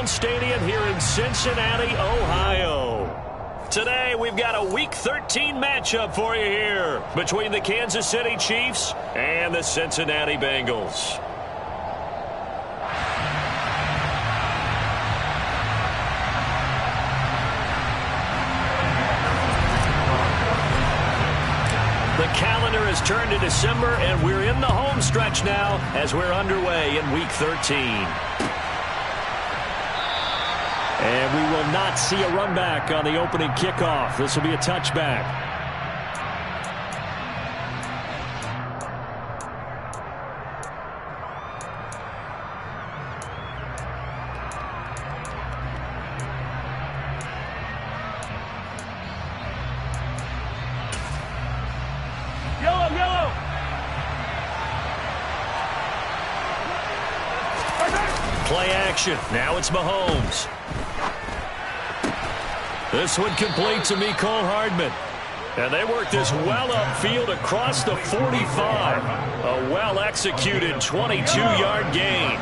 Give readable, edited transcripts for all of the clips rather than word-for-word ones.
Brown Stadium here in Cincinnati, Ohio. Today, we've got a Week 13 matchup for you here between the Kansas City Chiefs and the Cincinnati Bengals. The calendar has turned to December, and we're in the home stretch now as we're underway in Week 13. And we will not see a run back on the opening kickoff. This will be a touchback. Play action. Now it's Mahomes. This one complete to Mecole Hardman. And they work this well upfield across the 45. A well-executed 22-yard gain.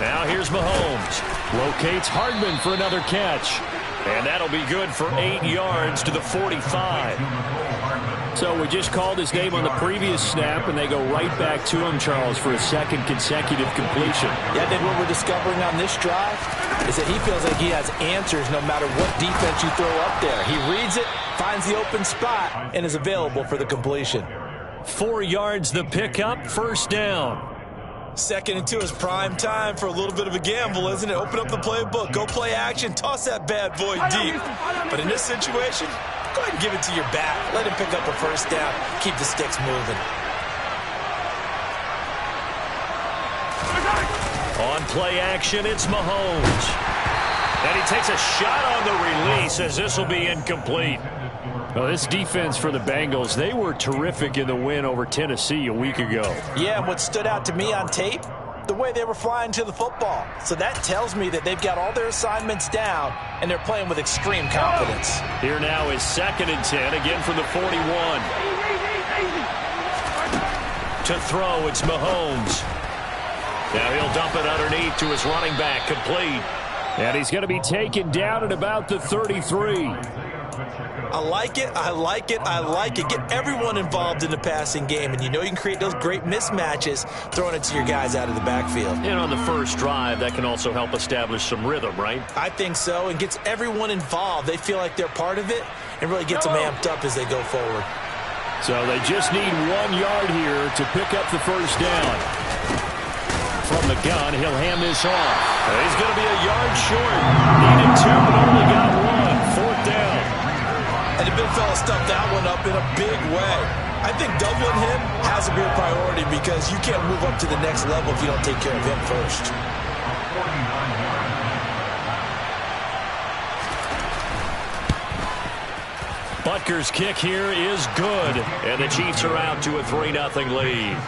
Now here's Mahomes. Locates Hardman for another catch. And that'll be good for 8 yards to the 45. So we just called his name on the previous snap, and they go right back to him, Charles, for a second consecutive completion. Yeah, then what we're discovering on this drive is that he feels like he has answers no matter what defense you throw up there. He reads it, finds the open spot, and is available for the completion. 4 yards the pickup, first down. 2nd and 2 is prime time for a little bit of a gamble, isn't it? Open up the playbook, go play action, toss that bad boy deep. But in this situation, go ahead and give it to your back. Let him pick up a first down. Keep the sticks moving. On play action, it's Mahomes. And he takes a shot on the release as this will be incomplete. Well, this defense for the Bengals, they were terrific in the win over Tennessee a week ago. Yeah, and what stood out to me on tape, the way they were flying to the football. So that tells me that they've got all their assignments down, and they're playing with extreme confidence. Here now is 2nd and 10, again from the 41. To throw, it's Mahomes. Now he'll dump it underneath to his running back, complete. And he's going to be taken down at about the 33. I like it, I like it, I like it. Get everyone involved in the passing game, and you know you can create those great mismatches throwing it to your guys out of the backfield. And on the first drive, that can also help establish some rhythm, right? I think so, and gets everyone involved. They feel like they're part of it, and really gets them amped up as they go forward. So they just need 1 yard here to pick up the first down. From the gun, he'll hand this off. He's going to be a yard short. Needed 2, but only got 1. 4th down. And the big fella stuffed that one up in a big way. I think doubling him has to be a priority because you can't move up to the next level if you don't take care of him first. Butker's kick here is good, and the Chiefs are out to a 3-0 lead.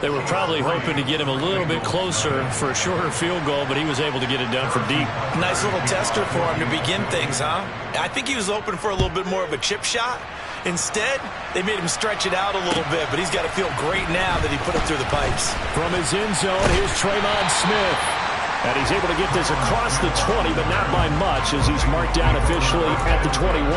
They were probably hoping to get him a little bit closer for a shorter field goal, but he was able to get it done from deep. Nice little tester for him to begin things, huh? I think he was hoping for a little bit more of a chip shot. Instead, they made him stretch it out a little bit, but he's got to feel great now that he put it through the pipes. From his end zone, here's Tremon Smith. And he's able to get this across the 20, but not by much as he's marked down officially at the 21.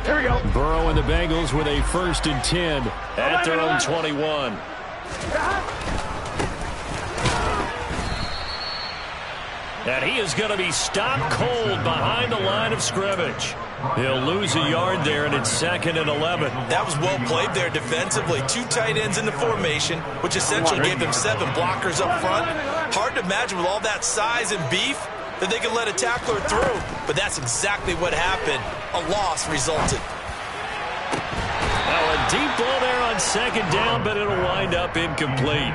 Here we go. Burrow and the Bengals with a 1st and 10 at their own 21. And he is going to be stopped cold behind the line of scrimmage. He'll lose a yard there, and it's 2nd and 11. That was well played there defensively. 2 tight ends in the formation, which essentially gave them 7 blockers up front. Hard to imagine with all that size and beef that they could let a tackler through. But that's exactly what happened. A loss resulted. Now a deep ball there on on second down, but it'll wind up incomplete.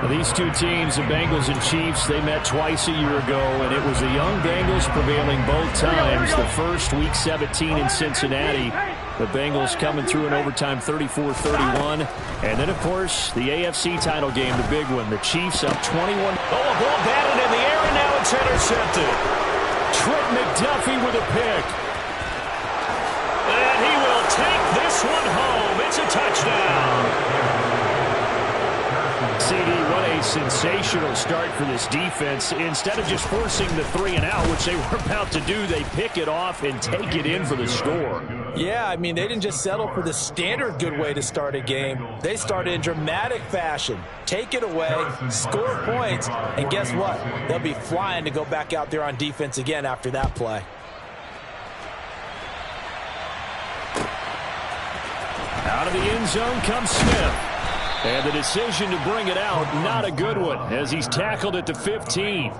Well, these two teams, the Bengals and Chiefs, they met twice a year ago, and it was the young Bengals prevailing both times. The first, Week 17 in Cincinnati. The Bengals coming through in overtime 34-31. And then, of course, the AFC title game, the big one. The Chiefs up 21. Oh, a ball batted in the air, and now it's intercepted. Trent McDuffie with a pick. And he will take this one home. It's a touchdown. CD, what a sensational start for this defense. Instead of just forcing the 3-and-out, which they were about to do, they pick it off and take it in for the score. Yeah, I mean, they didn't just settle for the standard good way to start a game. They started in dramatic fashion. Take it away, score points, and guess what? They'll be flying to go back out there on defense again after that play. Out of the end zone comes Smith. And the decision to bring it out, not a good one, as he's tackled at the 15.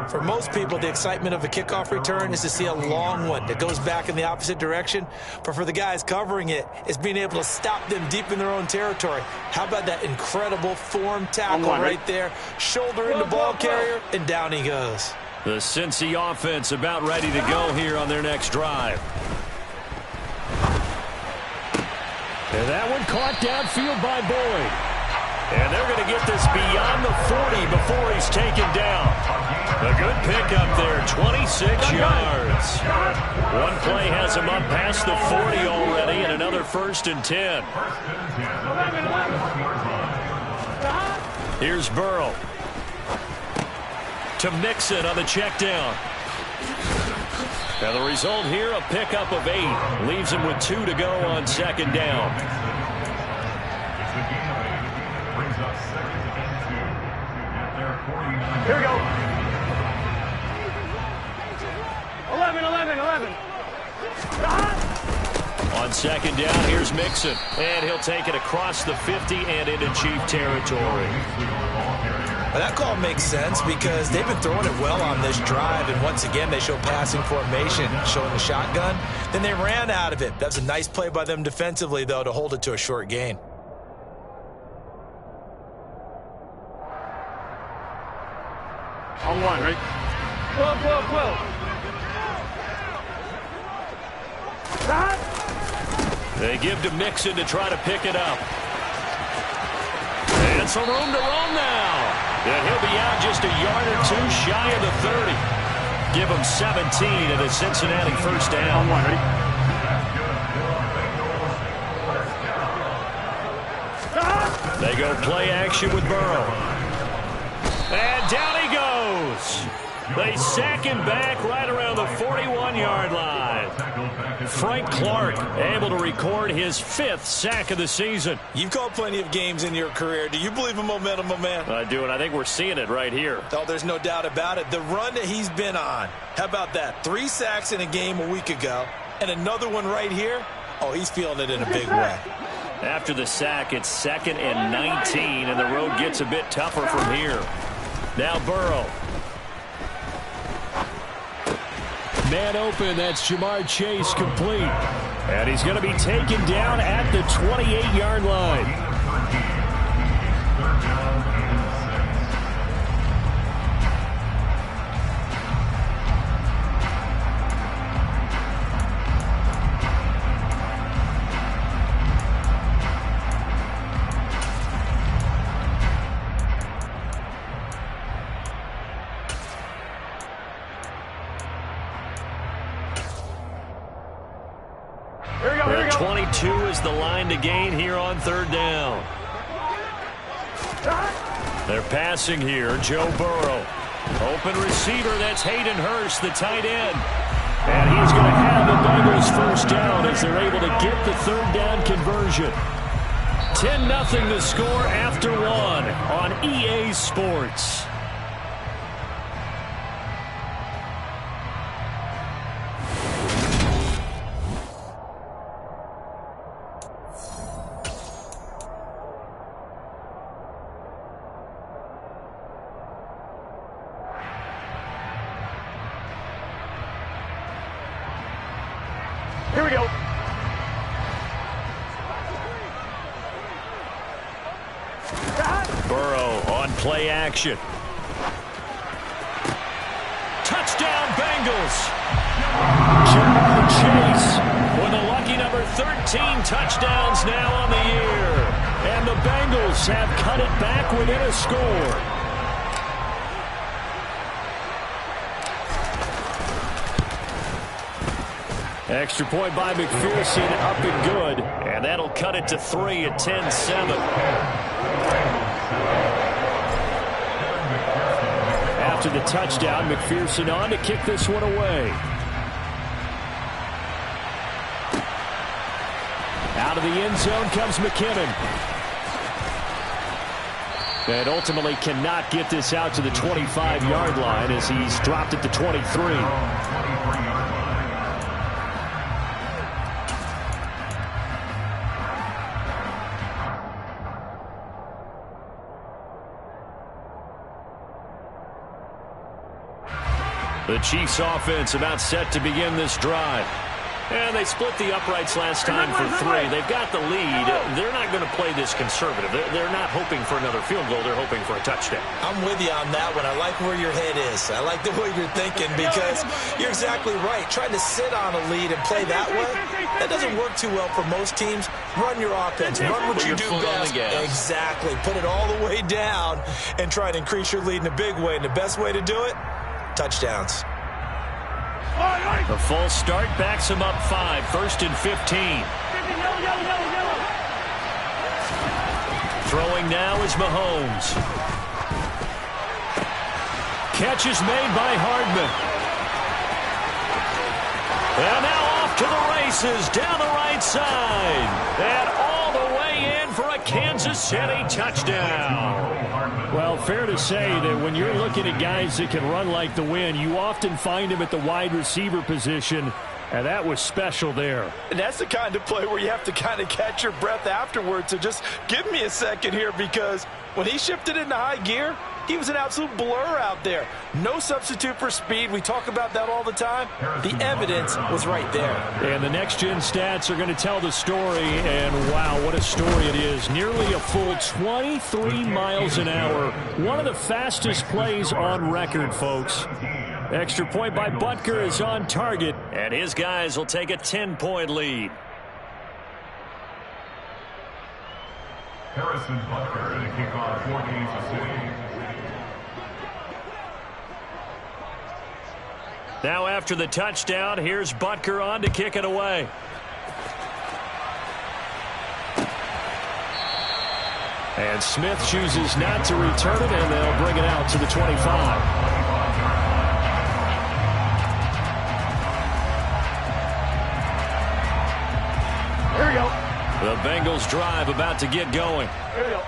For most people, the excitement of a kickoff return is to see a long one that goes back in the opposite direction. But for the guys covering it, it's being able to stop them deep in their own territory. How about that incredible form tackle right there? Shoulder in the ball carrier, and down he goes. The Cincy offense about ready to go here on their next drive. And that one caught downfield by Boyd. And they're going to get this beyond the 40 before he's taken down. A good pickup there, 26 yards. One play has him up past the 40 already, and another 1st and 10. Here's Burrow. To Mixon on the check down. Now the result here, a pickup of 8. Leaves him with 2 to go on second down. Here we go. 11. On second down, here's Mixon. And he'll take it across the 50 and into Chief territory. Well, that call makes sense because they've been throwing it well on this drive, and once again they show passing formation, showing the shotgun. Then they ran out of it. That's a nice play by them defensively, though, to hold it to a short gain. On one, right? 12. They give to Mixon to try to pick it up. And some room to roam now. And he'll be out just a yard or 2 shy of the 30. Give him 17 and a Cincinnati first down. On one, ready? They go play action with Burrow. And down he goes. They sack him back right around the 41-yard line. Frank Clark able to record his 5th sack of the season. You've called plenty of games in your career. Do you believe in momentum, my man? I do, and I think we're seeing it right here. Oh, there's no doubt about it. The run that he's been on. How about that? 3 sacks in a game a week ago, and another one right here. Oh, he's feeling it in a big way. After the sack, it's 2nd and 19, and the road gets a bit tougher from here. Now Burrow. Man open, that's Jamar Chase complete. And he's going to be taken down at the 28-yard line. Here we go. 22 is the line to gain here on 3rd down. They're passing here. Joe Burrow. Open receiver, that's Hayden Hurst, the tight end. And he's going to have the Bengals first down as they're able to get the 3rd down conversion. 10-0 the score after 1 on EA Sports. Here we go. Burrow on play action. Touchdown, Bengals. Jamar Chase with a lucky number 13 touchdowns now on the year. And the Bengals have cut it back within a score. Extra point by McPherson, up and good. And that'll cut it to 3 at 10-7. After the touchdown, McPherson on to kick this one away. Out of the end zone comes McKinnon. And ultimately cannot get this out to the 25-yard line as he's dropped it to 23. The Chiefs offense about set to begin this drive. And they split the uprights last time for 3. They've got the lead. They're not going to play this conservative. They're not hoping for another field goal. They're hoping for a touchdown. I'm with you on that one. I like where your head is. I like the way you're thinking because you're exactly right. Trying to sit on a lead and play that way, that doesn't work too well for most teams. Run your offense. Run what you do best. Exactly. Put it all the way down and try to increase your lead in a big way. And the best way to do it, touchdowns. The false start backs him up 5. 1st and 15. Throwing now is Mahomes. Catch is made by Hardman. And now off to the races down the right side. And all the way in for a Kansas City touchdown. Well, fair to say that when you're looking at guys that can run like the wind, you often find them at the wide receiver position, and that was special there. And that's the kind of play where you have to kind of catch your breath afterwards. So just give me a second here because when he shifted into high gear, he was an absolute blur out there. No substitute for speed. We talk about that all the time. The evidence was right there. And the next-gen stats are going to tell the story, and wow, what a story it is. Nearly a full 23 miles an hour. One of the fastest plays on record, folks. Extra point by Butker is on target, and his guys will take a 10-point lead. Harrison Butker in a kickoff for Kansas City. Now after the touchdown, here's Butker on to kick it away. And Smith chooses not to return it, and they'll bring it out to the 25. Here we go. The Bengals drive about to get going.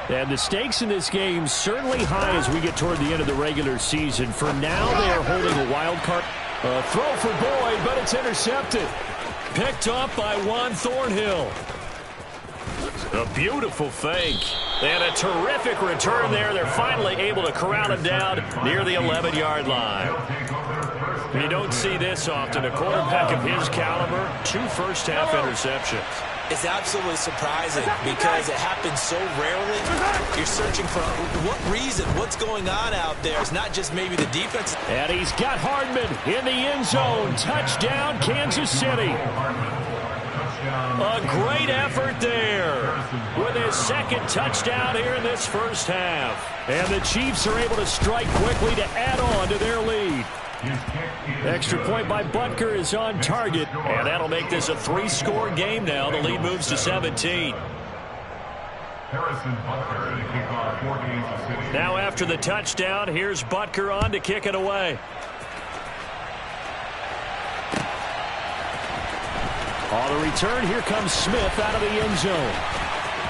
And the stakes in this game certainly high as we get toward the end of the regular season. For now, they are holding a wild card. A throw for Boyd, but it's intercepted. Picked up by Juan Thornhill. A beautiful fake. And a terrific return there. They're finally able to corral him down near the 11-yard line. You don't see this often. A quarterback of his caliber, 2 first-half interceptions. It's absolutely surprising because it happens so rarely. You're searching for what reason, what's going on out there. It's not just maybe the defense. And he's got Hardman in the end zone. Touchdown, Kansas City. A great effort there with his second touchdown here in this first half. And the Chiefs are able to strike quickly to add on to their lead. Extra point by Butker is on target, and that'll make this a 3-score game now. The lead moves to 17. Now after the touchdown, here's Butker on to kick it away. On the return, here comes Smith out of the end zone.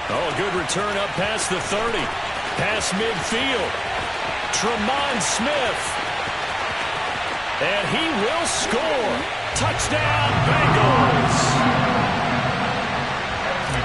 Oh, a good return up past the 30. Past midfield. Tremont Smith. And he will score. Touchdown, Bengals.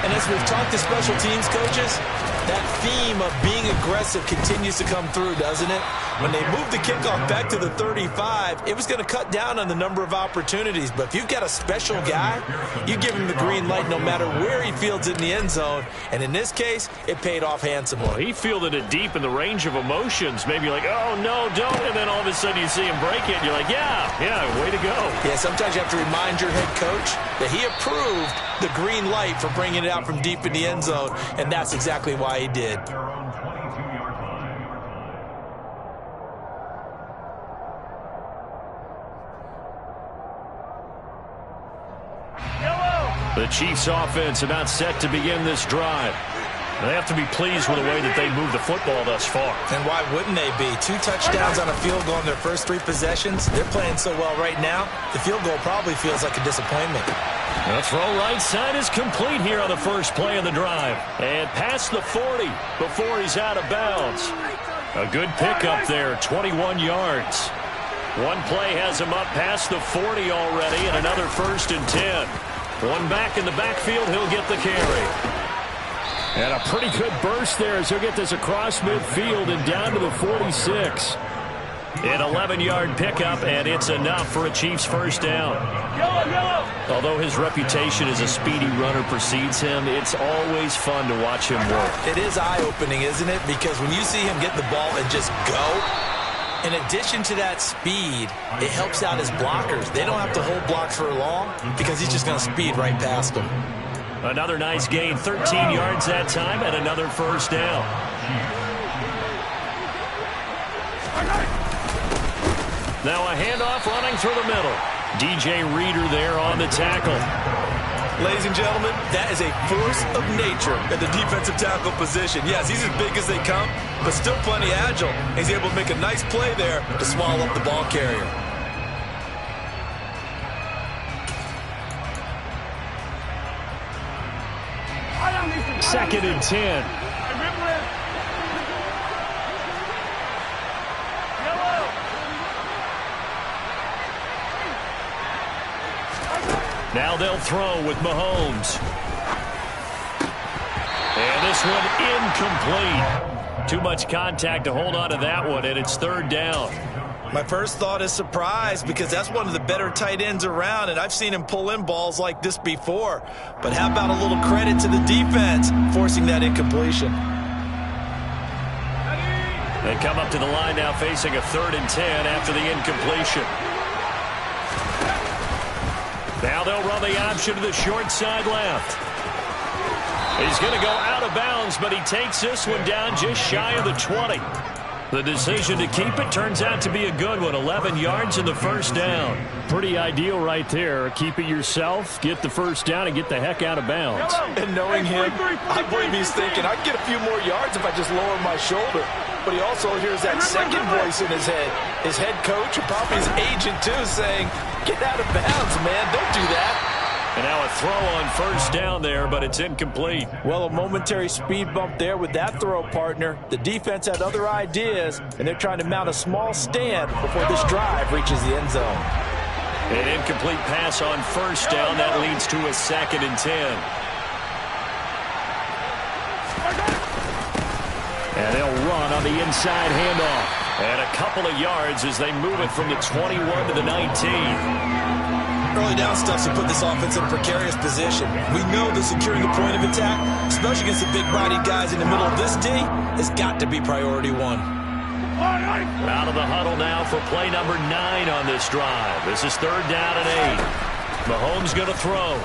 And as we've talked to special teams coaches, that theme of being aggressive continues to come through, doesn't it? When they moved the kickoff back to the 35, it was going to cut down on the number of opportunities. But if you've got a special guy, you give him the green light no matter where he fields it in the end zone. And in this case, it paid off handsomely. Well, he fielded it deep in the range of emotions. Maybe like, oh, no, don't. And then all of a sudden you see him break it, and you're like, yeah, way to go. Yeah, sometimes you have to remind your head coach that he approved the green light for bringing it out from deep in the end zone, and that's exactly why he did. The Chiefs offense about set to begin this drive. They have to be pleased with the way that they moved the football thus far. And why wouldn't they be? 2 touchdowns on a field goal in their first 3 possessions. They're playing so well right now, the field goal probably feels like a disappointment. The throw right side is complete here on the first play of the drive. And past the 40 before he's out of bounds. A good pickup there, 21 yards. One play has him up past the 40 already, and another 1st and 10. One back in the backfield, he'll get the carry. And a pretty good burst there as he'll get this across midfield and down to the 46. An 11-yard pickup, and it's enough for a Chiefs first down. Although his reputation as a speedy runner precedes him, it's always fun to watch him work. It is eye-opening, isn't it? Because when you see him get the ball and just go, in addition to that speed, it helps out his blockers. They don't have to hold blocks for long because he's just going to speed right past them. Another nice gain, 13 yards that time, and another first down. Now a handoff running through the middle. DJ Reader there on the tackle. Ladies and gentlemen, that is a force of nature at the defensive tackle position. Yes, he's as big as they come, but still plenty agile. He's able to make a nice play there to swallow up the ball carrier. Second and 10. Now they'll throw with Mahomes. And this one incomplete. Too much contact to hold on to that one, and it's 3rd down. My first thought is surprise because that's one of the better tight ends around, and I've seen him pull in balls like this before. But how about a little credit to the defense forcing that incompletion? They come up to the line now facing a 3rd and 10 after the incompletion. Now they'll run the option to the short side left. He's going to go out of bounds, but he takes this one down just shy of the 20. The decision to keep it turns out to be a good one. 11 yards in the first down. Pretty ideal right there. Keep it yourself, get the first down, and get the heck out of bounds. And knowing him, I believe he's thinking, I can get a few more yards if I just lower my shoulder. But he also hears that second voice in his head. His head coach, and probably his agent too, saying, get out of bounds, man. Don't do that. And now a throw on first down there, but it's incomplete. Well, a momentary speed bump there with that throw, partner. The defense had other ideas, and they're trying to mount a small stand before this drive reaches the end zone. An incomplete pass on first down. That leads to a 2nd and 10. And they'll run on the inside handoff. And a couple of yards as they move it from the 21 to the 19. Early down stuff to put this offense in a precarious position. We know that securing the point of attack, especially against the big-bodied guys in the middle of this D, has got to be priority 1. Out of the huddle now for play number 9 on this drive. This is 3rd down and 8. Mahomes going to throw.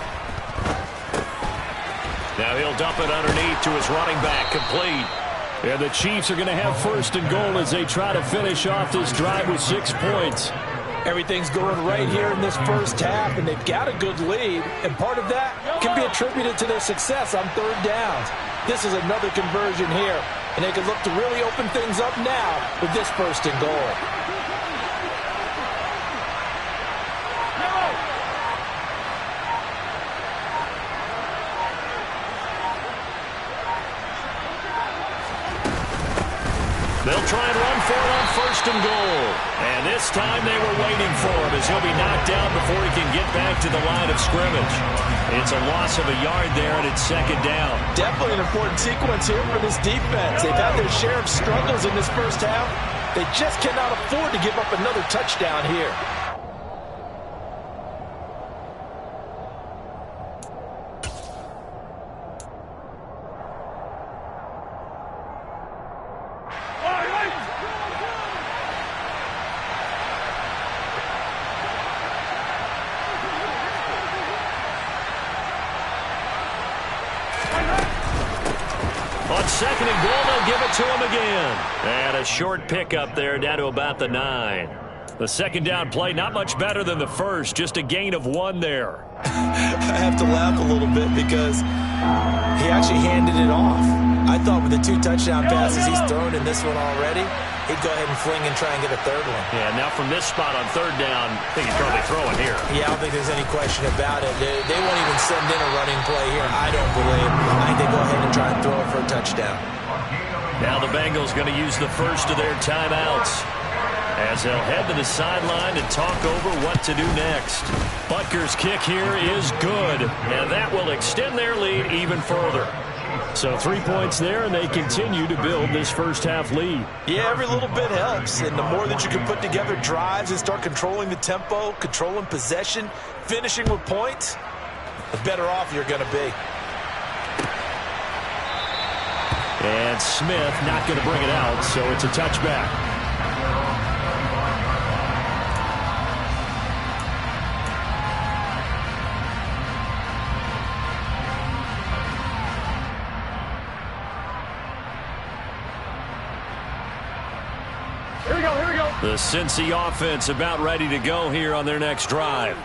Now he'll dump it underneath to his running back, complete. And the Chiefs are going to have 1st and goal as they try to finish off this drive with 6 points. Everything's going right here in this first half, and they've got a good lead, and part of that can be attributed to their success on 3rd downs. This is another conversion here, and they can look to really open things up now with this 1st and goal. They'll try and run for it on 1st and goal. And this time they were waiting for him as he'll be knocked down before he can get back to the line of scrimmage. It's a loss of a yard there, and it's 2nd down. Definitely an important sequence here for this defense. They've had their share of struggles in this first half. They just cannot afford to give up another touchdown here. On 2nd and goal, they'll give it to him again. And a short pickup there down to about the 9. The 2nd down play, not much better than the first, just a gain of 1 there. I have to laugh a little bit because he actually handed it off. I thought with the 2 touchdown passes he's thrown in this one already, he'd go ahead and fling and try and get a 3rd one. Yeah, now from this spot on 3rd down, I think he's probably throwing here. Yeah, I don't think there's any question about it. They won't even send in a running play here, I don't believe. I think they go ahead and try and throw it for a touchdown. Now the Bengals going to use the first of their timeouts as they'll head to the sideline and talk over what to do next. Butker's kick here is good, and that will extend their lead even further. So 3 points there, and they continue to build this first half lead. Yeah, every little bit helps, and the more that you can put together drives and start controlling the tempo, controlling possession, finishing with points, the better off you're going to be. And Smith not going to bring it out, so it's a touchback. Here we go. The Cincy offense about ready to go here on their next drive.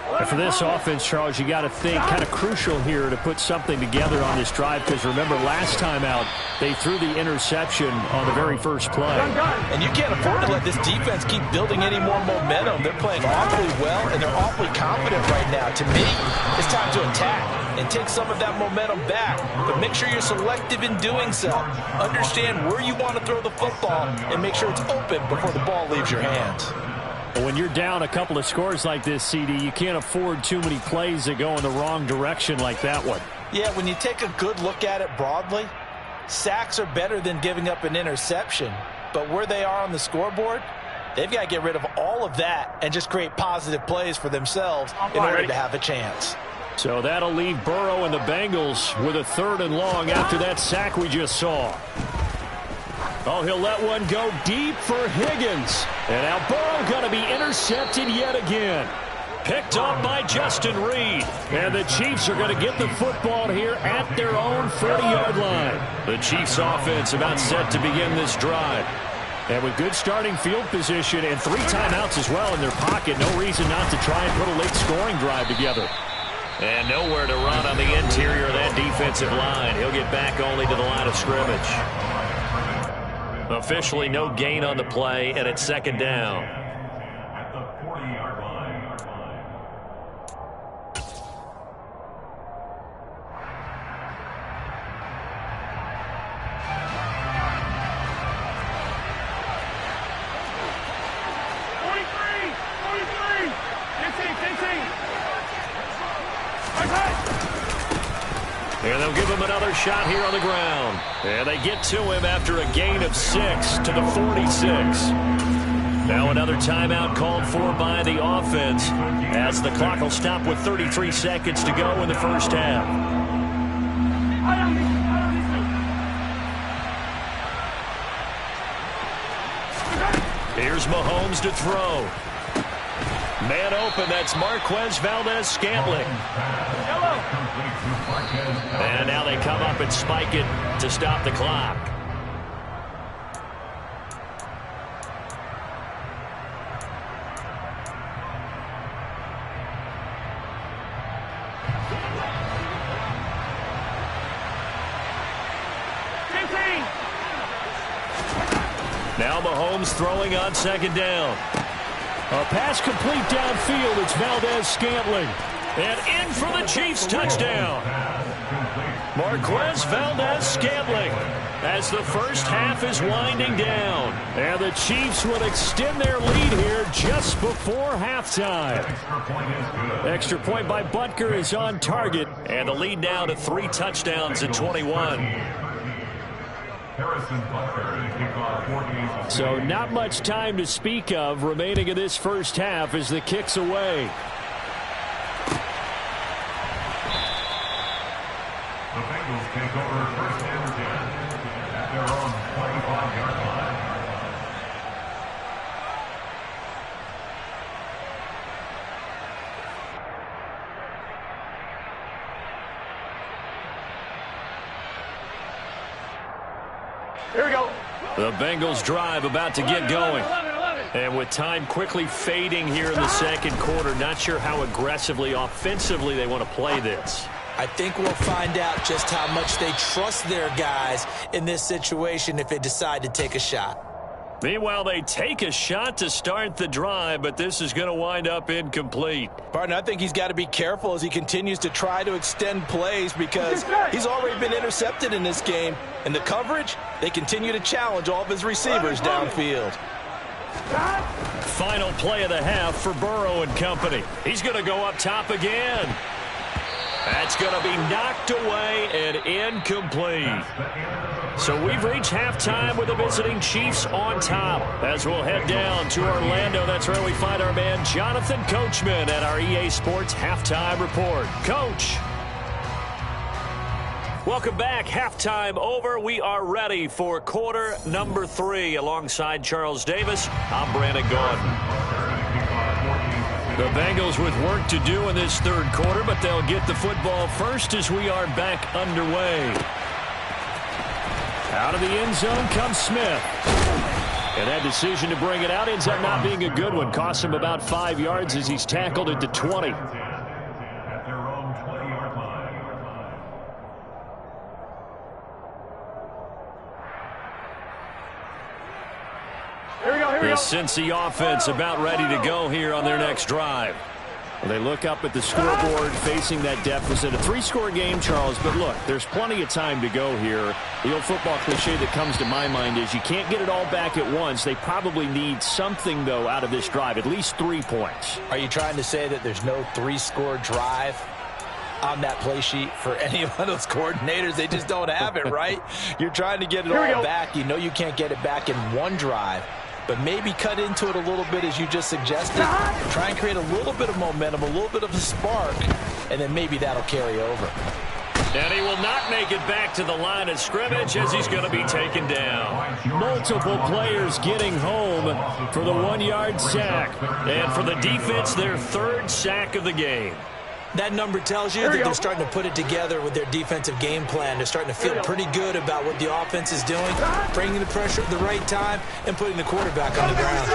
And for this offense, Charles, you got to think kind of crucial here to put something together on this drive, because remember last time out they threw the interception on the very first play. And you can't afford to let this defense keep building any more momentum. They're playing awfully well, and they're awfully confident right now. To me, it's time to attack and take some of that momentum back, but make sure you're selective in doing so. Understand where you want to throw the football and make sure it's open before the ball leaves your hands. When you're down a couple of scores like this, CD, you can't afford too many plays that go in the wrong direction like that one. Yeah, when you take a good look at it broadly, sacks are better than giving up an interception. But where they are on the scoreboard, they've got to get rid of all of that and just create positive plays for themselves in order to have a chance. So that'll leave Burrow and the Bengals with a 3rd and long after that sack we just saw. Oh, he'll let one go deep for Higgins. And now Burrow going to be intercepted yet again. Picked up by Justin Reed. And the Chiefs are going to get the football here at their own 40-yard line. The Chiefs offense about set to begin this drive. And with good starting field position and 3 timeouts as well in their pocket, no reason not to try and put a late scoring drive together. And nowhere to run on the interior of that defensive line. He'll get back only to the line of scrimmage. Officially no gain on the play, and it's 2nd down. At the 40-yard line. And they'll give him another shot here on the ground. And they get to him after a gain of 6 to the 46. Now another timeout called for by the offense as the clock will stop with 33 seconds to go in the first half. Here's Mahomes to throw. Man open, that's Marquez Valdez-Scantling. And now they come up and spike it to stop the clock. Now Mahomes throwing on 2nd down. A pass complete downfield. It's Valdez-Scantling. And in for the Chiefs touchdown. Marquez Valdez-Scantling as the first half is winding down. And the Chiefs will extend their lead here just before halftime. Extra point by Butker is on target. And the lead now to 3 touchdowns at 21. So not much time to speak of remaining in this first half as the kick's away. The Bengals take over first and 10 at their own 25-yard line. Here we go. The Bengals drive about to get going. And with time quickly fading here in the second quarter, not sure how aggressively, offensively they want to play this. I think we'll find out just how much they trust their guys in this situation if they decide to take a shot. Meanwhile, they take a shot to start the drive, but this is going to wind up incomplete. Partner, I think he's got to be careful as he continues to try to extend plays because he's already been intercepted in this game. And the coverage, they continue to challenge all of his receivers downfield. Final play of the half for Burrow and company. He's going to go up top again. That's going to be knocked away and incomplete. So we've reached halftime with the visiting Chiefs on top. As we'll head down to Orlando, that's where we find our man Jonathan Coachman at our EA Sports Halftime Report. Coach. Welcome back. Halftime over. We are ready for quarter number 3. Alongside Charles Davis, I'm Brandon Gordon. The Bengals with work to do in this third quarter, but they'll get the football first as we are back underway. Out of the end zone comes Smith. And that decision to bring it out ends up not being a good one. Costs him about 5 yards as he's tackled at the 20. At their own 20-yard line. Here we go, here we go. The Cincy offense about ready to go here on their next drive. Well, they look up at the scoreboard facing that deficit. A 3-score game, Charles, but look, there's plenty of time to go here. The old football cliche that comes to my mind is you can't get it all back at once. They probably need something, though, out of this drive, at least 3 points. Are you trying to say that there's no 3-score drive on that play sheet for any one of those coordinators? They just don't have it, right? You're trying to get it all back. You know you can't get it back in one drive. But maybe cut into it a little bit as you just suggested. Try and create a little bit of momentum, a little bit of a spark, and then maybe that'll carry over. And he will not make it back to the line of scrimmage as he's going to be taken down. Multiple players getting home for the 1-yard sack. And for the defense, their 3rd sack of the game. That number tells you that they're starting to put it together with their defensive game plan. They're starting to feel pretty good about what the offense is doing, bringing the pressure at the right time, and putting the quarterback on the ground.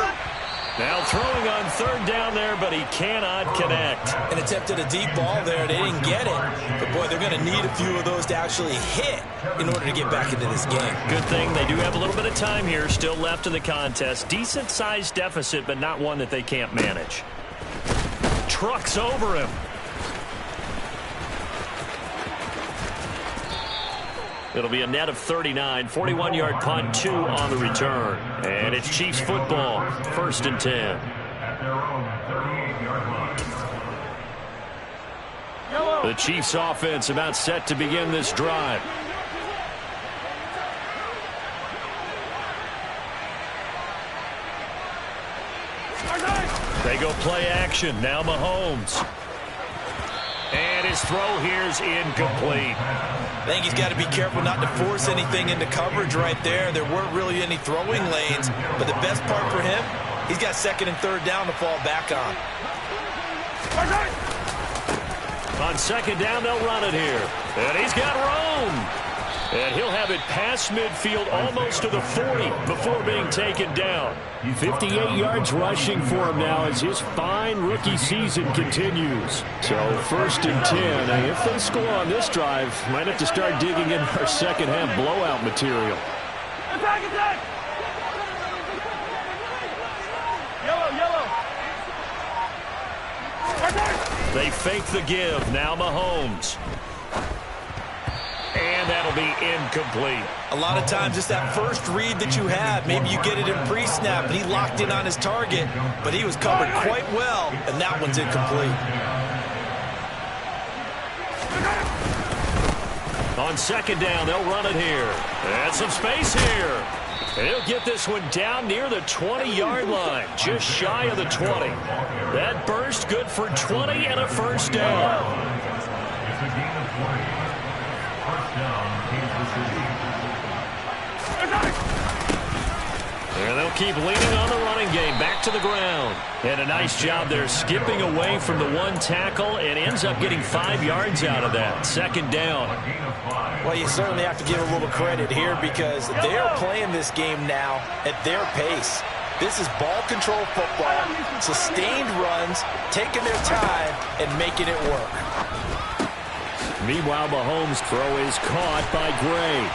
Now throwing on 3rd down there, but he cannot connect. And attempted a deep ball there. They didn't get it. But, boy, they're going to need a few of those to actually hit in order to get back into this game. Good thing they do have a little bit of time here still left in the contest. Decent-sized deficit, but not one that they can't manage. Trucks over him. It'll be a net of 39, 41-yard punt, 2 on the return. And it's Chiefs football, 1st and 10. At their own 38-yard line. The Chiefs offense about set to begin this drive. They go play action. Now Mahomes. And his throw here is incomplete. I think he's got to be careful not to force anything into coverage right there. There weren't really any throwing lanes, but the best part for him, he's got 2nd and 3rd down to fall back on. On 2nd down, they'll run it here. And he's got room. And he'll have it past midfield almost to the 40 before being taken down. 58 yards rushing for him now as his fine rookie season continues. So 1st and 10. And if they score on this drive, might have to start digging in our second half blowout material. Attack, attack! Yellow, yellow! They fake the give. Now Mahomes. And that'll be incomplete. A lot of times it's that first read that you have. Maybe you get it in pre-snap, and he locked in on his target, but he was covered quite well, and that one's incomplete. On second down, they'll run it here. And some space here. And he'll get this one down near the 20-yard line, just shy of the 20. That burst good for 20 and a first down. It's a gain of 20. First down, Kansas City. And they'll keep leaning on the running game, back to the ground. And a nice job there skipping away from the one tackle and ends up getting 5 yards out of that. Second down. Well, you certainly have to give a little credit here because they are playing this game now at their pace. This is ball control football, sustained runs, taking their time and making it work. Meanwhile, Mahomes' throw is caught by Gray.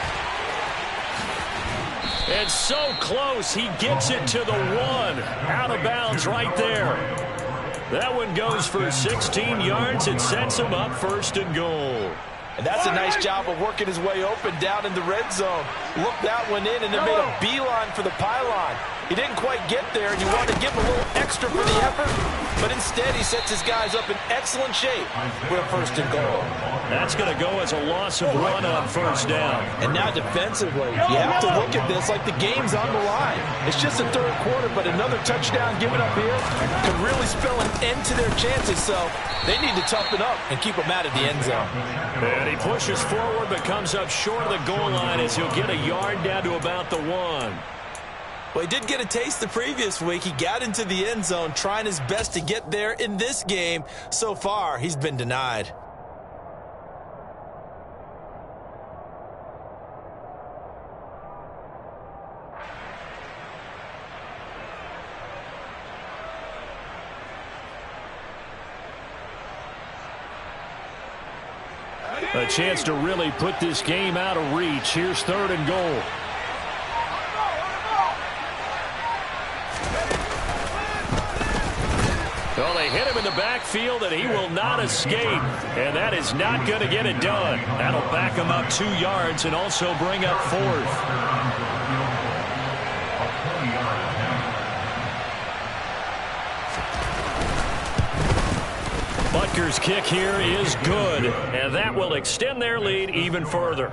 And so close, he gets it to the 1. Out of bounds right there. That one goes for 16 yards. It sets him up first and goal. And that's a nice job of working his way open down in the red zone. Looked that one in and then made a beeline for the pylon. He didn't quite get there, and you want to give him a little extra for the effort, but instead he sets his guys up in excellent shape for a first and goal. That's going to go as a loss of 1 on first down. And now defensively, you have to look at this like the game's on the line. It's just the third quarter, but another touchdown given up here could really spell an end to their chances, so they need to toughen up and keep them out of the end zone. And he pushes forward but comes up short of the goal line as he'll get a yard down to about the 1. Well, he did get a taste the previous week. He got into the end zone trying his best to get there in this game. So far, he's been denied. A chance to really put this game out of reach. Here's third and goal. Well, they hit him in the backfield, and he will not escape. And that is not going to get it done. That'll back him up 2 yards and also bring up fourth. Butker's kick here is good, and that will extend their lead even further.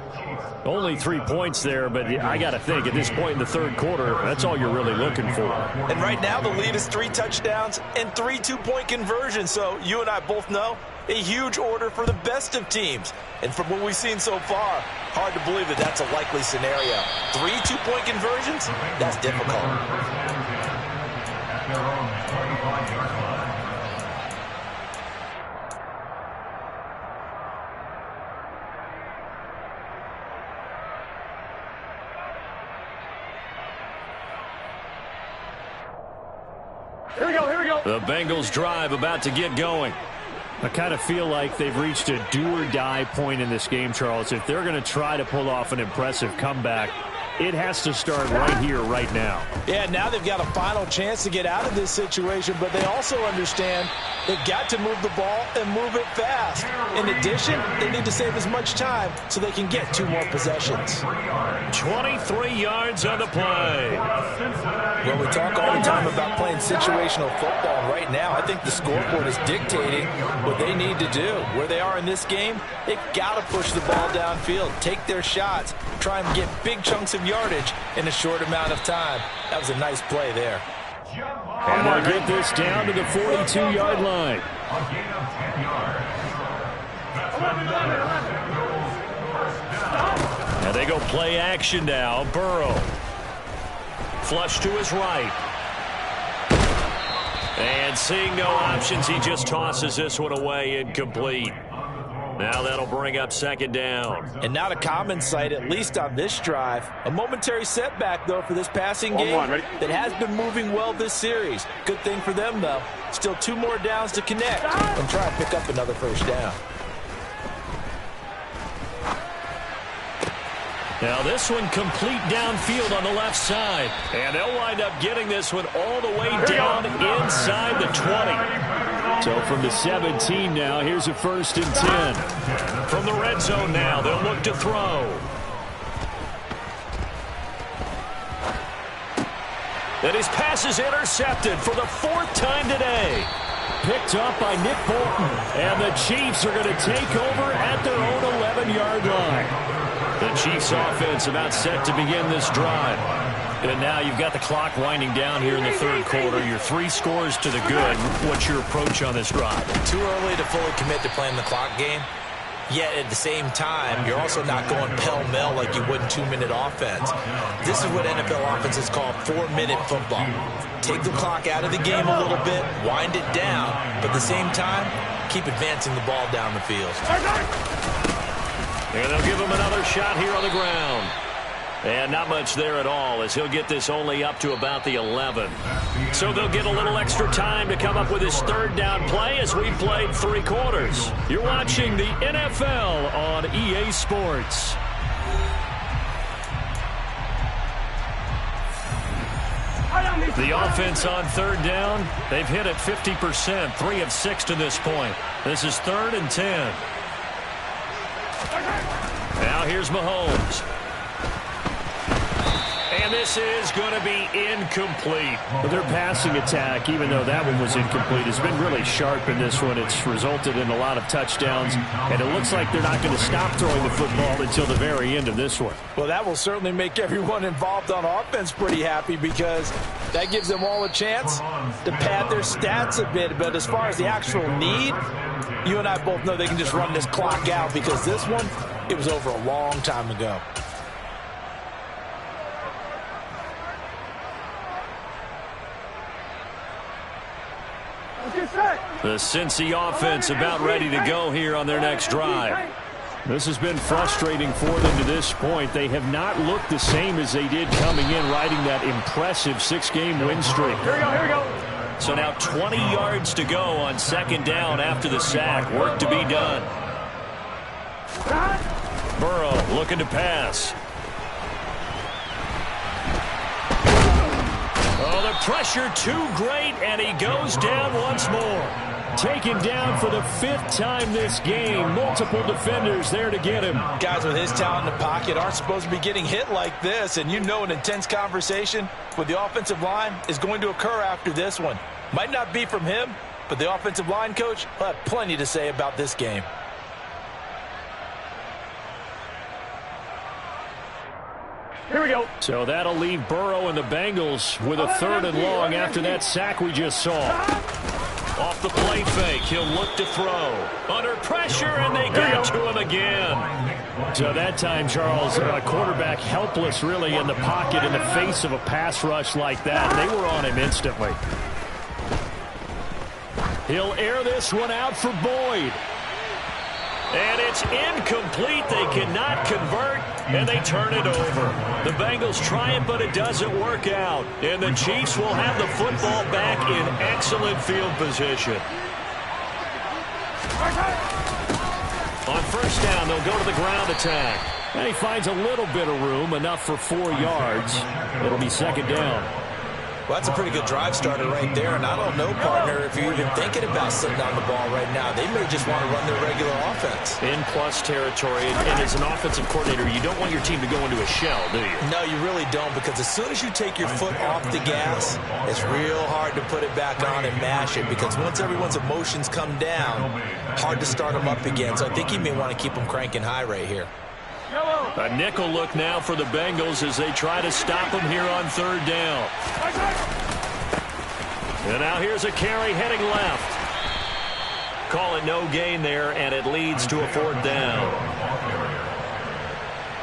Only 3 points there, but I got to think at this point in the third quarter, that's all you're really looking for. And right now the lead is 3 touchdowns and 3 two-point conversions. So you and I both know a huge order for the best of teams. And from what we've seen so far, hard to believe that that's a likely scenario. 3 two-point conversions? That's difficult. At their own 25-yard line. Here we go, here we go. The Bengals drive about to get going. I kind of feel like they've reached a do-or-die point in this game, Charles. If they're going to try to pull off an impressive comeback, it has to start right here, right now. Yeah, now they've got a final chance to get out of this situation, but they also understand they've got to move the ball and move it fast. In addition, they need to save as much time so they can get 2 more possessions. 23 yards on the play. Well, we talk all the time about playing situational football, and right now I think the scoreboard is dictating what they need to do. Where they are in this game, they've got to push the ball downfield, take their shots, try and get big chunks of yardage in a short amount of time. That was a nice play there. And they'll get this down to the 42-yard line. A gain of 10 yards. And they go play action now. Burrow. Flush to his right. And seeing no options, he just tosses this one away, incomplete. Now that'll bring up second down. And not a common sight, at least on this drive. A momentary setback, though, for this passing game that has been moving well this series. Good thing for them, though. Still 2 more downs to connect and try and pick up another first down. Now this one complete downfield on the left side. And they'll wind up getting this one all the way down inside the 20. So from the 17 now, here's a 1st and 10. From the red zone now, they'll look to throw. And his pass is intercepted for the 4th time today. Picked up by Nick Bolton. And the Chiefs are going to take over at their own 11-yard line. The Chiefs offense about set to begin this drive. And now you've got the clock winding down here in the 3rd quarter. Your 3 scores to the good. What's your approach on this drive? Too early to fully commit to playing the clock game. Yet at the same time, you're also not going pell-mell like you would in 2-minute offense. This is what NFL offenses call 4-minute football. Take the clock out of the game a little bit, wind it down, but at the same time, keep advancing the ball down the field. And they'll give him another shot here on the ground. And not much there at all, as he'll get this only up to about the 11. So they'll get a little extra time to come up with his 3rd down play as we played 3 quarters. You're watching the NFL on EA Sports. The offense on 3rd down, they've hit it 50%, 3 of 6 to this point. This is 3rd and 10. Now here's Mahomes. And this is going to be incomplete. Their passing attack, even though that one was incomplete, has been really sharp in this one. It's resulted in a lot of touchdowns, and it looks like they're not going to stop throwing the football until the very end of this one. Well, that will certainly make everyone involved on offense pretty happy because that gives them all a chance to pad their stats a bit. But as far as the actual need, you and I both know they can just run this clock out because this one, it was over a long time ago. The Cincy offense about ready to go here on their next drive. This has been frustrating for them to this point. They have not looked the same as they did coming in, riding that impressive 6-game win streak. Here we go. So now 20 yards to go on 2nd down after the sack. Work to be done. Burrow looking to pass. Oh, the pressure too great, and he goes down once more. Taken down for the 5th time this game. Multiple defenders there to get him. Guys with his talent in the pocket aren't supposed to be getting hit like this, and you know an intense conversation with the offensive line is going to occur after this one. Might not be from him, but the offensive line coach will have plenty to say about this game. Here we go. So that'll leave Burrow and the Bengals with a 3rd and long after that sack we just saw. Off the play fake, he'll look to throw. Under pressure, and they get to him again. So that time, Charles, a quarterback helpless really in the pocket in the face of a pass rush like that. They were on him instantly. He'll air this one out for Boyd. And it's incomplete. They cannot convert, and they turn it over. The Bengals try it, but it doesn't work out. And the Chiefs will have the football back in excellent field position. On 1st down, they'll go to the ground attack. And he finds a little bit of room, enough for 4 yards. It'll be 2nd down. Well, that's a pretty good drive starter right there, and I don't know, partner, if you're even thinking about sitting on the ball right now. They may just want to run their regular offense. In plus territory, and as an offensive coordinator, you don't want your team to go into a shell, do you? No, you really don't, because as soon as you take your foot off the gas, it's real hard to put it back on and mash it, because once everyone's emotions come down, hard to start them up again. So I think you may want to keep them cranking high right here. A nickel look now for the Bengals as they try to stop him here on 3rd down. And now here's a carry heading left. Call it no gain there, and it leads to a 4th down.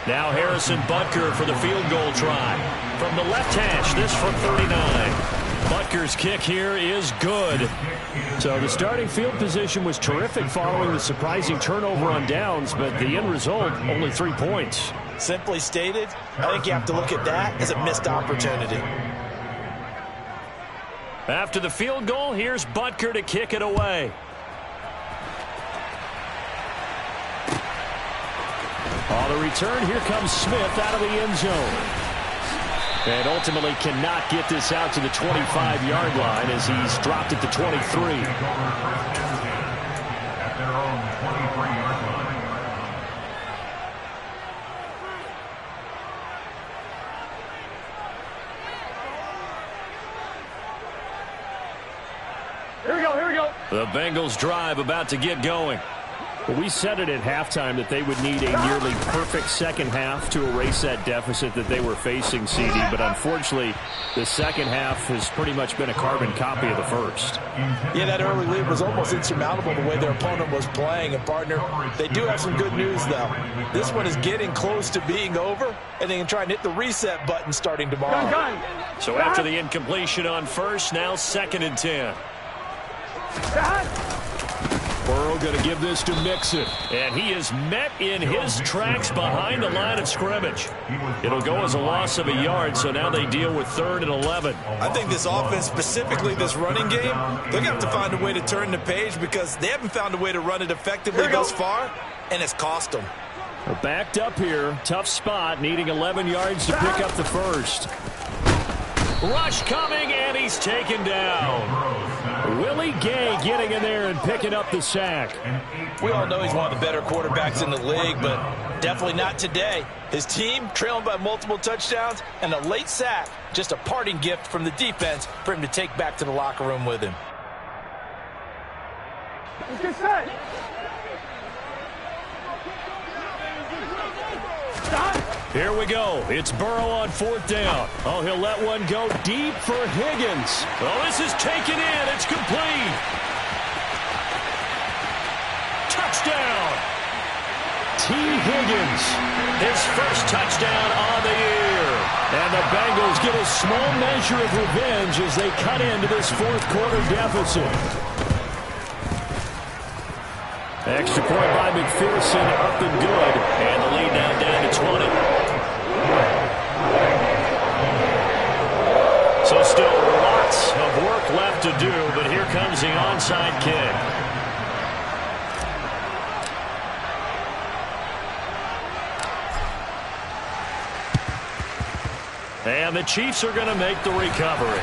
Now Harrison Butker for the field goal try. From the left hash, this from 39. Butker's kick here is good. So the starting field position was terrific following the surprising turnover on downs, but the end result, only 3 points. Simply stated, I think you have to look at that as a missed opportunity. After the field goal, here's Butker to kick it away. On the return, here comes Smith out of the end zone. And ultimately cannot get this out to the 25-yard line as he's dropped it to 23. The Bengals drive about to get going. Well, we said it at halftime that they would need a nearly perfect second half to erase that deficit that they were facing, CD. But unfortunately, the second half has pretty much been a carbon copy of the first. Yeah, that early lead was almost insurmountable the way their opponent was playing. And, partner, they do have some good news, though. This one is getting close to being over, and they can try and hit the reset button starting tomorrow. So after the incompletion on first, now 2nd and 10. Burrow going to give this to Mixon. And he is met in his tracks behind the line of scrimmage. It'll go as a loss of a yard, so now they deal with 3rd and 11. I think this offense, specifically this running game, they're going to have to find a way to turn the page because they haven't found a way to run it effectively thus far, and it's cost them. They're backed up here. Tough spot, needing 11 yards to pick up the first. Rush coming, and he's taken down. Willie Gay getting in there and picking up the sack. We all know he's one of the better quarterbacks in the league, but definitely not today. His team trailing by multiple touchdowns and a late sack, just a parting gift from the defense for him to take back to the locker room with him. Let's get set. Here we go. It's Burrow on 4th down. Oh, he'll let one go deep for Higgins. Oh, this is taken in. It's complete. Touchdown. T. Higgins. His first touchdown on the year. And the Bengals get a small measure of revenge as they cut into this 4th quarter deficit. Extra point by McPherson, up and good. And the lead now down to 20. So still lots of work left to do, but here comes the onside kick. And the Chiefs are going to make the recovery.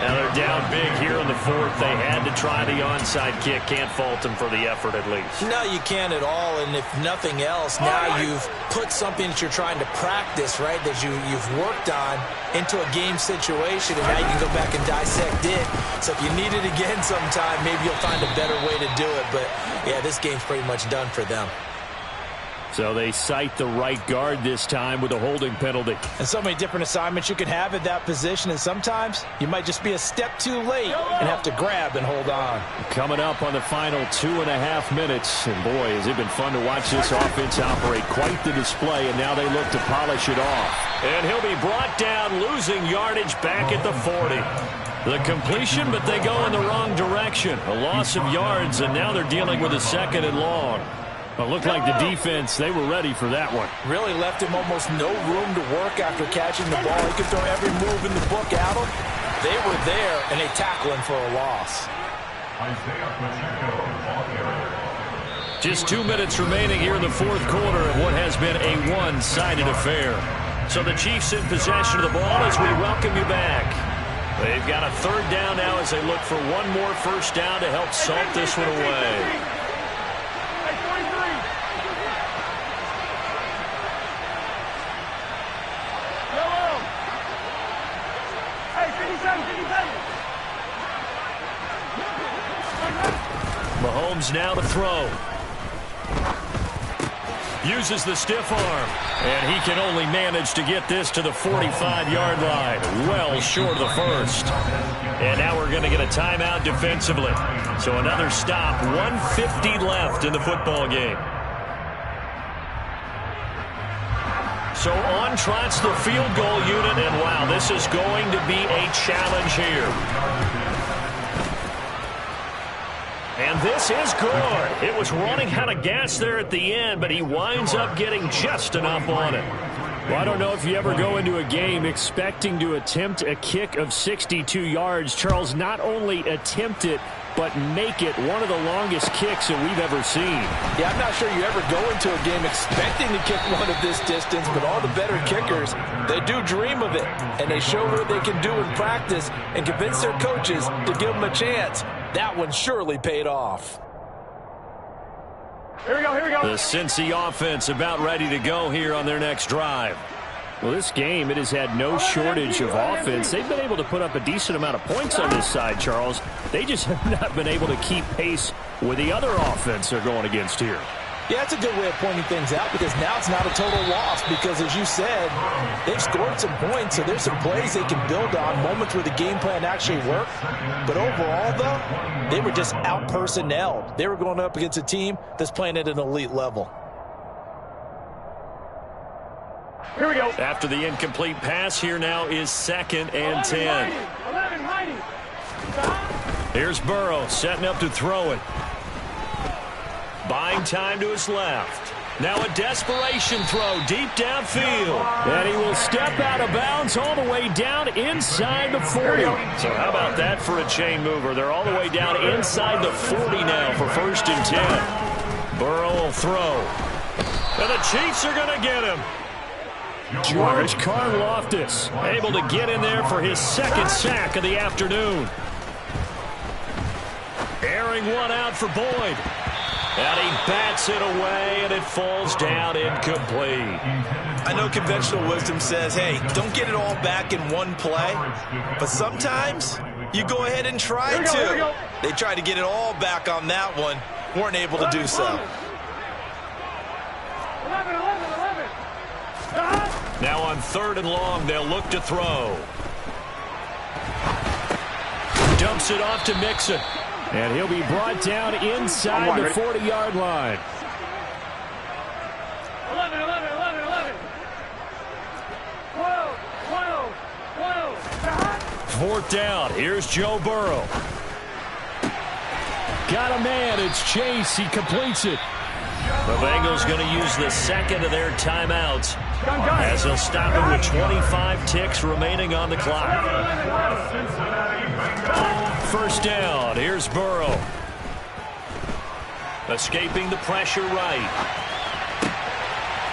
Now they're down big here in the 4th. They had to try the onside kick. Can't fault them for the effort at least. No, you can't at all. And if nothing else, now you've put something that you're trying to practice, right, that you've worked on into a game situation, and now you can go back and dissect it. So if you need it again sometime, maybe you'll find a better way to do it. But, yeah, this game's pretty much done for them. So they cite the right guard this time with a holding penalty. And so many different assignments you can have at that position, and sometimes you might just be a step too late and have to grab and hold on. Coming up on the final 2.5 minutes, and boy, has it been fun to watch this offense operate. Quite the display, and now they look to polish it off. And he'll be brought down, losing yardage back at the 40. The completion, but they go in the wrong direction. A loss of yards, and now they're dealing with a 2nd and long. It looked like the defense, they were ready for that one. Really left him almost no room to work after catching the ball. He could throw every move in the book at him. They were there, and they tackle him for a loss. Just 2 minutes remaining here in the 4th quarter of what has been a one-sided affair. So the Chiefs in possession of the ball as we welcome you back. They've got a 3rd down now as they look for one more first down to help salt this one away. Mahomes now to throw. Uses the stiff arm. And he can only manage to get this to the 45-yard line. Well short of the first. And now we're going to get a timeout defensively. So another stop. 1:50 left in the football game. So on trots the field goal unit. And wow, this is going to be a challenge here. And this is good. It was running out of gas there at the end, but he winds up getting just enough on it. Well, I don't know if you ever go into a game expecting to attempt a kick of 62 yards. Charles, not only attempt it, but make it one of the longest kicks that we've ever seen. Yeah, I'm not sure you ever go into a game expecting to kick one of this distance, but all the better kickers, they do dream of it, and they show what they can do in practice and convince their coaches to give them a chance. That one surely paid off. Here we go, here we go. The Cincy offense about ready to go here on their next drive. Well, this game, it has had no shortage of offense. They've been able to put up a decent amount of points on this side, Charles. They just have not been able to keep pace with the other offense they're going against here. Yeah, that's a good way of pointing things out because now it's not a total loss because, as you said, they've scored some points, so there's some plays they can build on, moments where the game plan actually worked. But overall, though, they were just out-personnelled. They were going up against a team that's playing at an elite level. Here we go. After the incomplete pass, here now is 2nd and 10. Here's Burrow setting up to throw it. Buying time to his left. Now a desperation throw deep downfield. And he will step out of bounds all the way down inside the 40. So how about that for a chain mover? They're all the way down inside the 40 now for 1st and 10. Burrow will throw. And the Chiefs are going to get him. George Karlaftis able to get in there for his 2nd sack of the afternoon. Airing one out for Boyd. And he bats it away, and it falls down incomplete. I know conventional wisdom says, hey, don't get it all back in one play. But sometimes you go ahead and try to. They tried to get it all back on that one. Weren't able to do so. Now on 3rd and long, they'll look to throw. Dumps it off to Mixon. And he'll be brought down inside the 40-yard line. 11. 4th down. Here's Joe Burrow. Got a man. It's Chase. He completes it. The Bengals going to use the 2nd of their timeouts as they'll stop it with 25 ticks remaining on the clock. 1st down. Here's Burrow. Escaping the pressure right.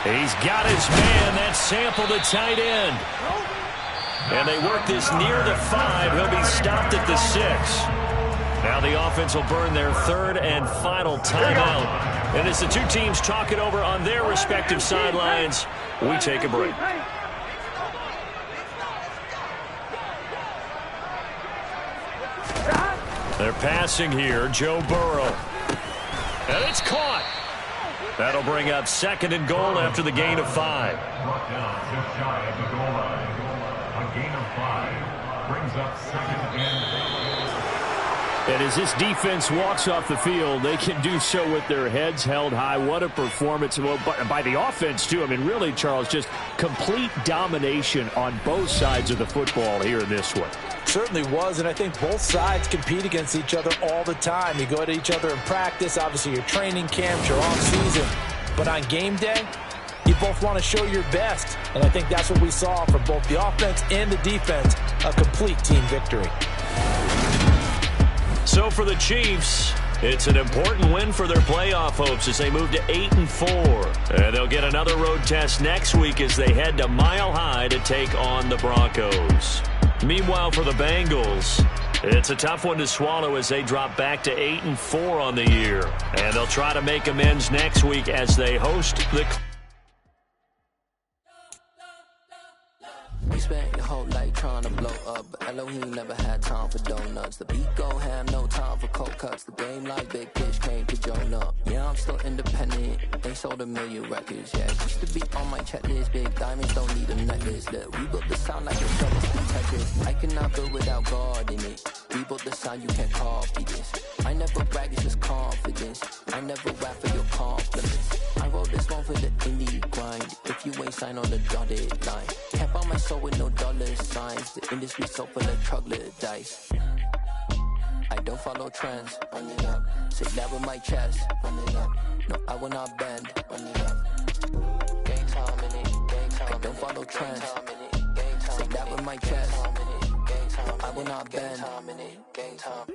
He's got his man. That's Sample, the tight end. And they work this near the 5. He'll be stopped at the 6. Now the offense will burn their 3rd and final timeout. And as the two teams talk it over on their respective sidelines, we take a break. They're passing here, Joe Burrow. And it's caught. That'll bring up 2nd and goal after the gain of 5. Brought down just shy of the goal line. A gain of 5 brings up 2nd and 8. And as this defense walks off the field, they can do so with their heads held high. What a performance by the offense, too. I mean, really, Charles, just complete domination on both sides of the football here in this one. Certainly was, and I think both sides compete against each other all the time. You go at each other in practice, obviously your training camps, your off-season. But on game day, you both want to show your best. And I think that's what we saw from both the offense and the defense, a complete team victory. So for the Chiefs, it's an important win for their playoff hopes as they move to 8-4. And they'll get another road test next week as they head to Mile High to take on the Broncos. Meanwhile, for the Bengals, it's a tough one to swallow as they drop back to 8-4 on the year. And they'll try to make amends next week as they host the... You spent your whole life trying to blow up, but Elohim never had time for donuts. The beat go ham, no time for cold cuts. The game like Big Fish came to Jonah. Yeah, I'm still independent. They sold 1 million records. Yeah, used to be on my checklist. Big diamonds don't need a necklace. Look, we built the sound like a service Tetris. I cannot build without God in it. We built the sound, you can't copy this. I never brag, it's just confidence. I never rap for your compliments. I wrote this one for the indie grind. If you ain't signed on the dotted line, can't buy my soul with no dollar signs. The industry so full of troglodytes. I don't follow trends. Run it up. Say that with my chest. Run it up. No, I will not bend. Run it up. Game time in it. Game time. I don't follow trends. Say that with my chest. I will not bend. Game time.